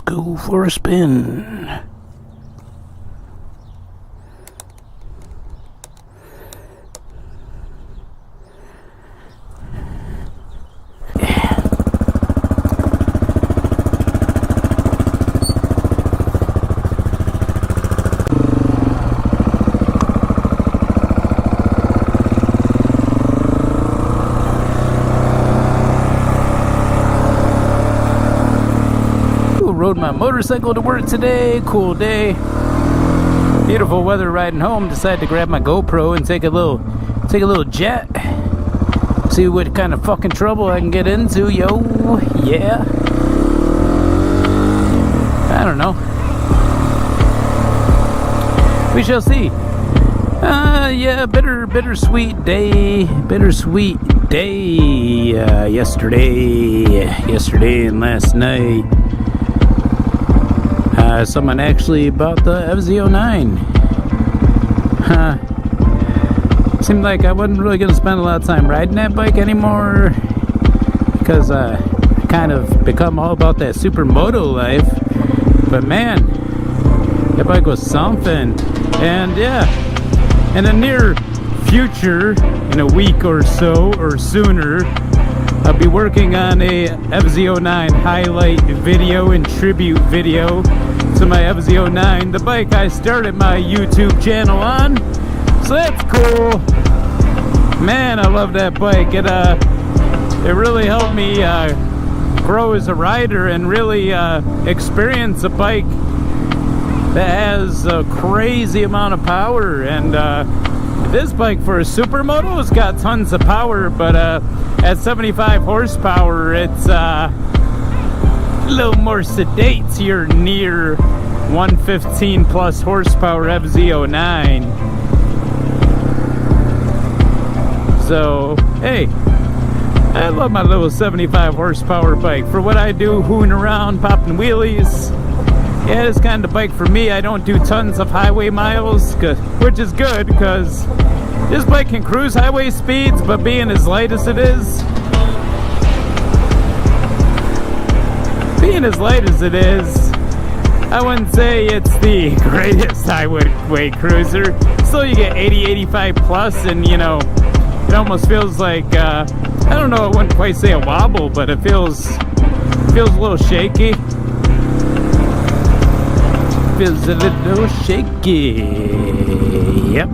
go for a spin. Rode my motorcycle to work today. Cool day. Beautiful weather riding home. Decided to grab my GoPro and take a little jet. See what kind of fucking trouble I can get into, yo. Yeah. I don't know. We shall see. Yeah, bittersweet day. Bittersweet day. Yesterday and last night. Someone actually bought the FZ09. Seemed like I wasn't really going to spend a lot of time riding that bike anymore, because I kind of become all about that supermoto life. But man, that bike was something. And yeah, in the near future, in a week or so or sooner, I'll be working on a FZ09 highlight video and tribute video to my FZ09, the bike I started my YouTube channel on. So that's cool. Man, I love that bike. It really helped me grow as a rider and really experience a bike that has a crazy amount of power. And this bike for a supermoto has got tons of power, but at 75 horsepower, it's a little more sedate to your near 115 plus horsepower FZ09. So, hey, I love my little 75 horsepower bike. For what I do, hooning around, popping wheelies, yeah, it's kind of bike for me. I don't do tons of highway miles, which is good, because this bike can cruise highway speeds, but being as light as it is, I wouldn't say it's the greatest highway cruiser. Still, you get 80, 85 plus, and you know, it almost feels like, I don't know, I wouldn't quite say a wobble, but it feels a little shaky. Feels a little shaky. Yep.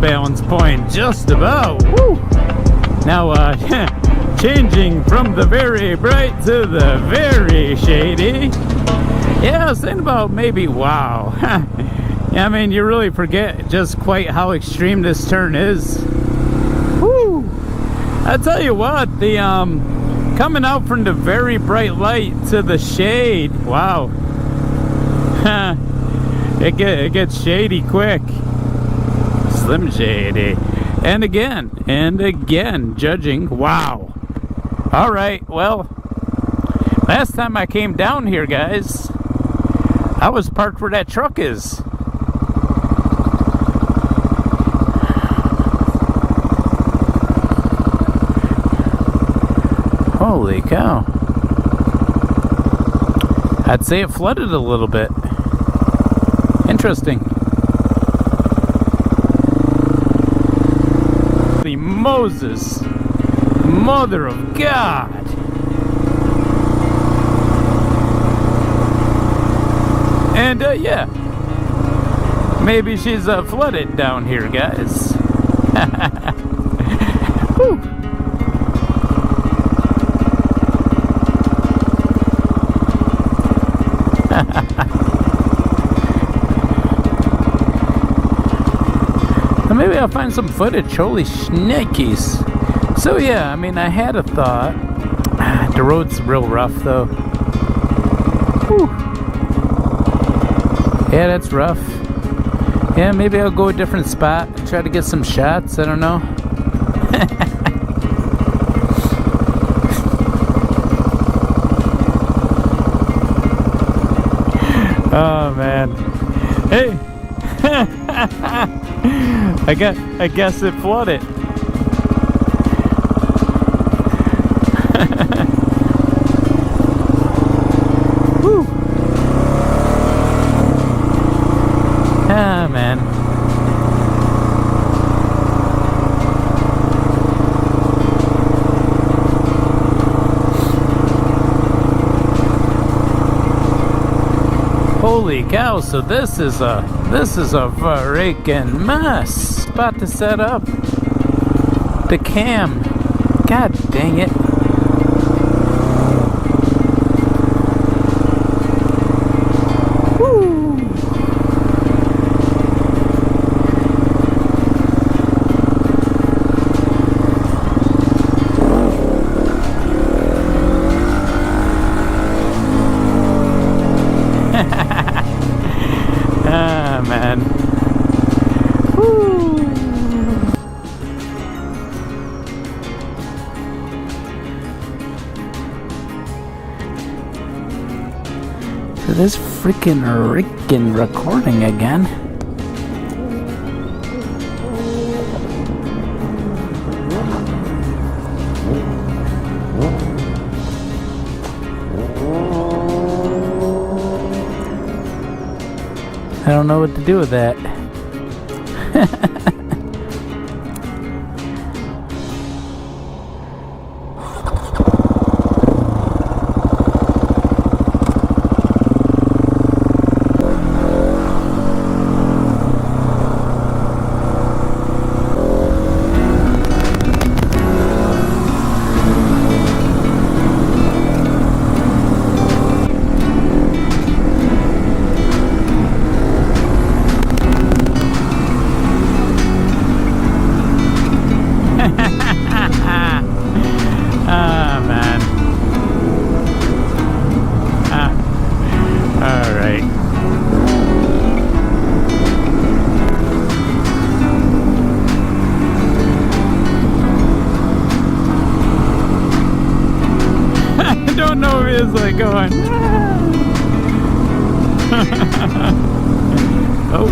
Balance point, just about. Woo! Now, changing from the very bright to the very shady. Yeah, I was thinking about maybe, wow. Yeah, I mean, you really forget just quite how extreme this turn is. Woo! I tell you what, the coming out from the very bright light to the shade, wow. It gets shady quick. Slim shady. And again, judging. Wow. Alright, well, last time I came down here, guys, I was parked where that truck is. Holy cow. I'd say it flooded a little bit. Interesting. Moses, mother of God. And yeah, maybe she's flooded down here, guys. Whew. Maybe I'll find some footage. Holy shnikes. So yeah, I mean, I had a thought. The road's real rough though. Yeah, that's rough. Yeah, maybe I'll go a different spot, try to get some shots, I don't know. Oh man. Hey. I guess it flooded. Woo. Ah man. Holy cow, so this is a freaking mess. About to set up the cam. God dang it. Woo. Ah, man. Woo. So this freaking recording again. I don't know what to do with that. Ah, man. All right. I don't know if it's like going. Oh.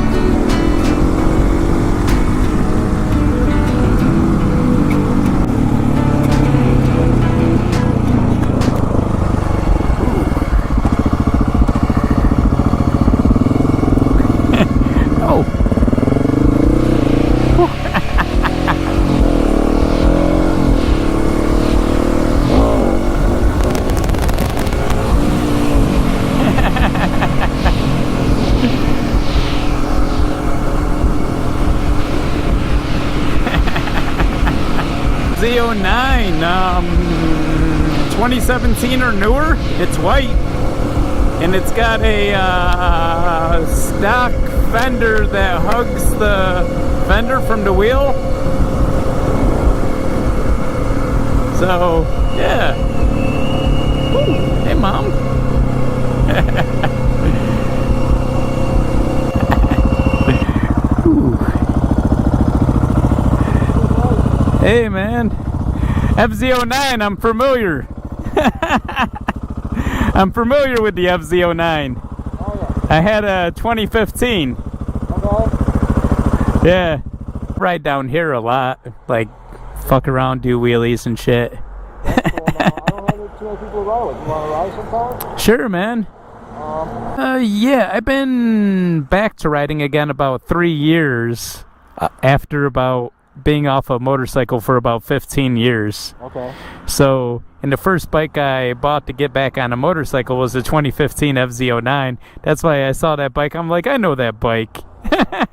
FZ09, 2017 or newer. It's white, and it's got a stock fender that hugs the fender from the wheel. So, yeah. Ooh, hey, Mom. Hey man, FZ09, I'm familiar. I'm familiar with the FZ09. Oh, I had a 2015. okay. Yeah. Ride down here a lot, like fuck around, do wheelies and shit. That's cool, man. I don't have too many people to ride with. You want to ride sometime? Sure, man. Yeah, I've been back to riding again about 3 years after about being off a motorcycle for about 15 years. Okay. So, and the first bike I bought to get back on a motorcycle was a 2015 FZ09. That's why I saw that bike. I'm like, I know that bike. Ha ha.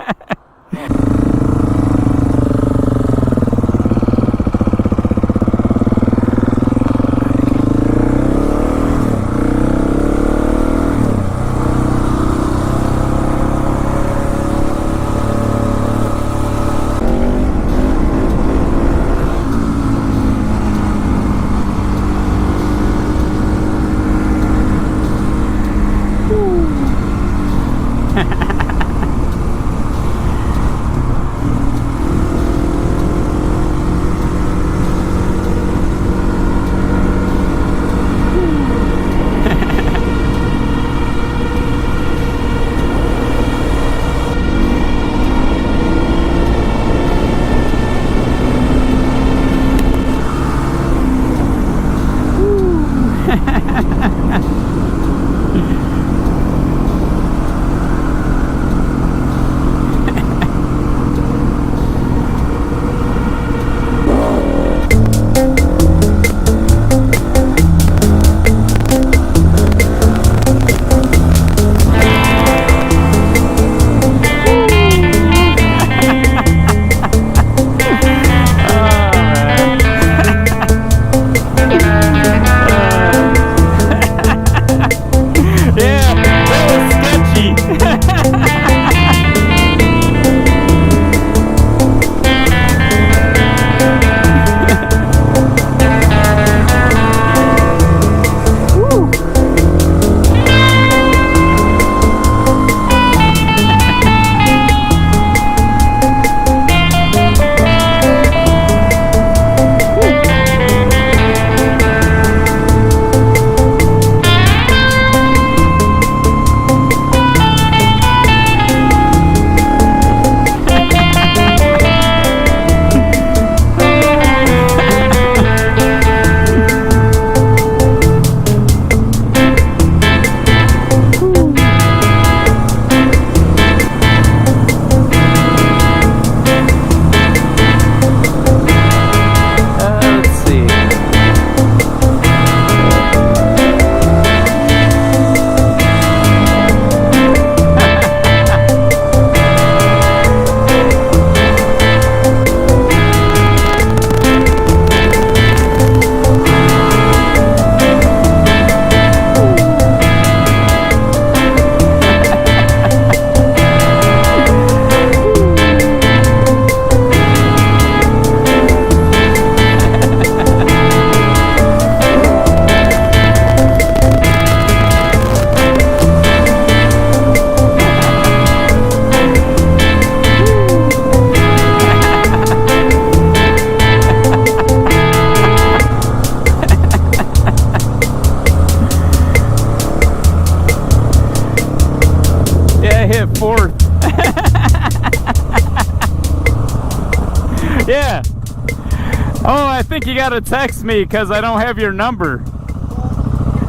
I think you gotta text me because I don't have your number.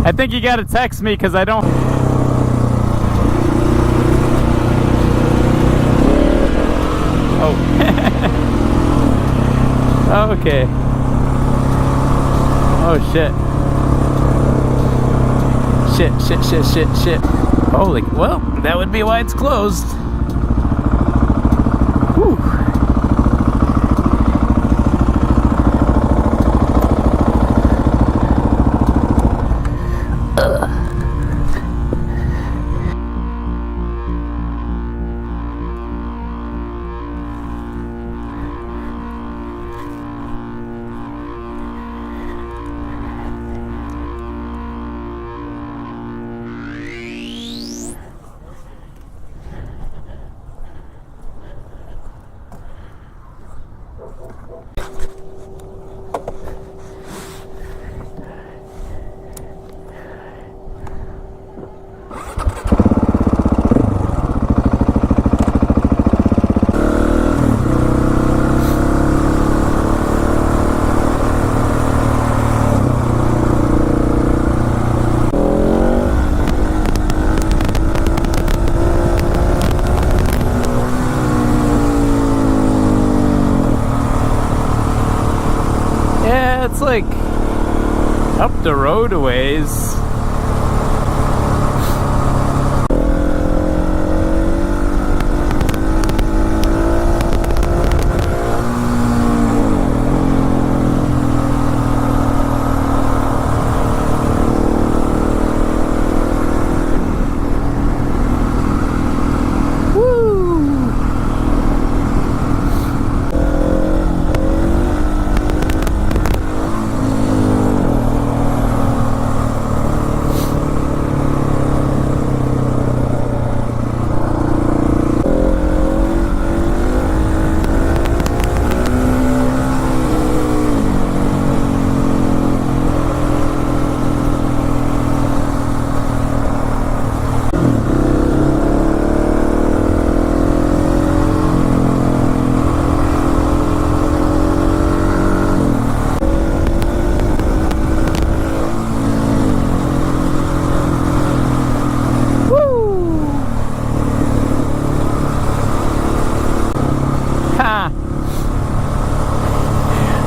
I think you gotta text me because I don't. Oh. Okay. Oh shit. Shit. Holy, well, that would be why it's closed. Whew. It's like up the road a ways.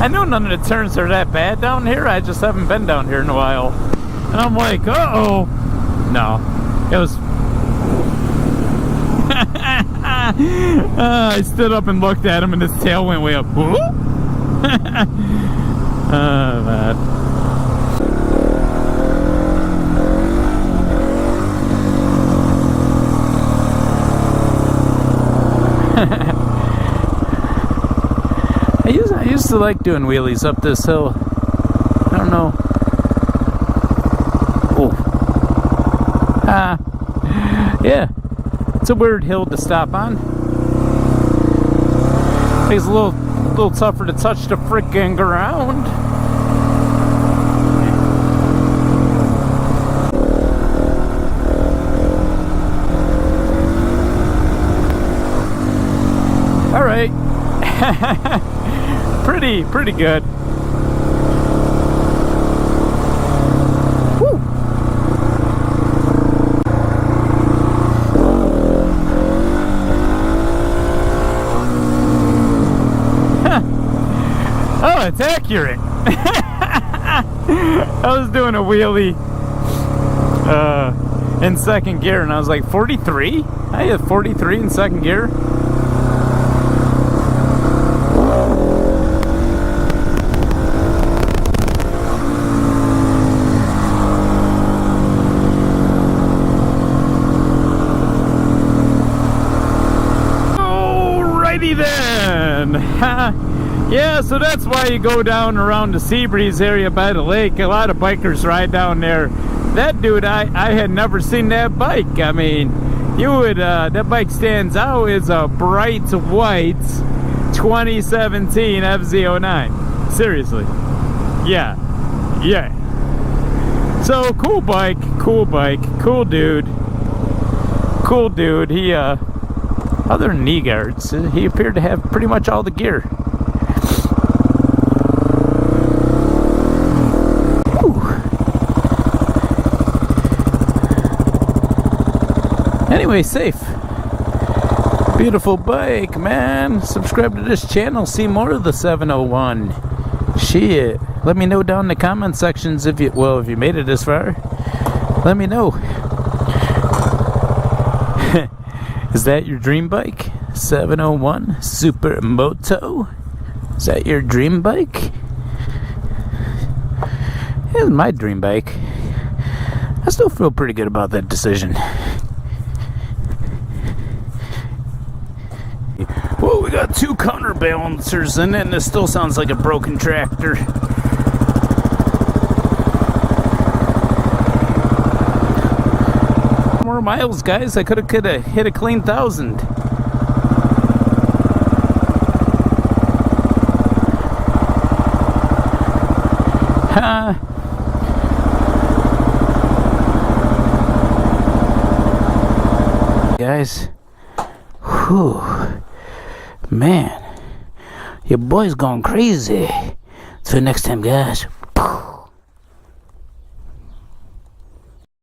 I know none of the turns are that bad down here. I just haven't been down here in a while. And I'm like, uh-oh. No. It was... I stood up and looked at him and his tail went way up. Oh, man. I used to like doing wheelies up this hill. I don't know. Oh. Yeah. It's a weird hill to stop on. It's a little tougher to touch the freaking ground. All right. Pretty good. Woo. Oh, it's accurate. I was doing a wheelie in second gear and I was like 43? I had 43 in second gear. Then yeah, so that's why you go down around the Seabreeze area by the lake. A lot of bikers ride down there. That dude, I had never seen that bike. I mean, you would that bike stands out. Is a bright white 2017 FZ09. Seriously, yeah. So cool bike, cool dude. He other than knee guards, he appeared to have pretty much all the gear. Anyway, safe. Beautiful bike, man. Subscribe to this channel. See more of the 701. Shit. Let me know down in the comment sections if you made it this far. Let me know. Is that your dream bike? 701 Supermoto? Is that your dream bike? It's my dream bike. I still feel pretty good about that decision. Whoa, we got 2 counterbalancers in it, and it still sounds like a broken tractor. More miles, guys. I could have hit a clean 1,000. Ha! Guys, whew, man, your boy's going crazy. Till next time, guys.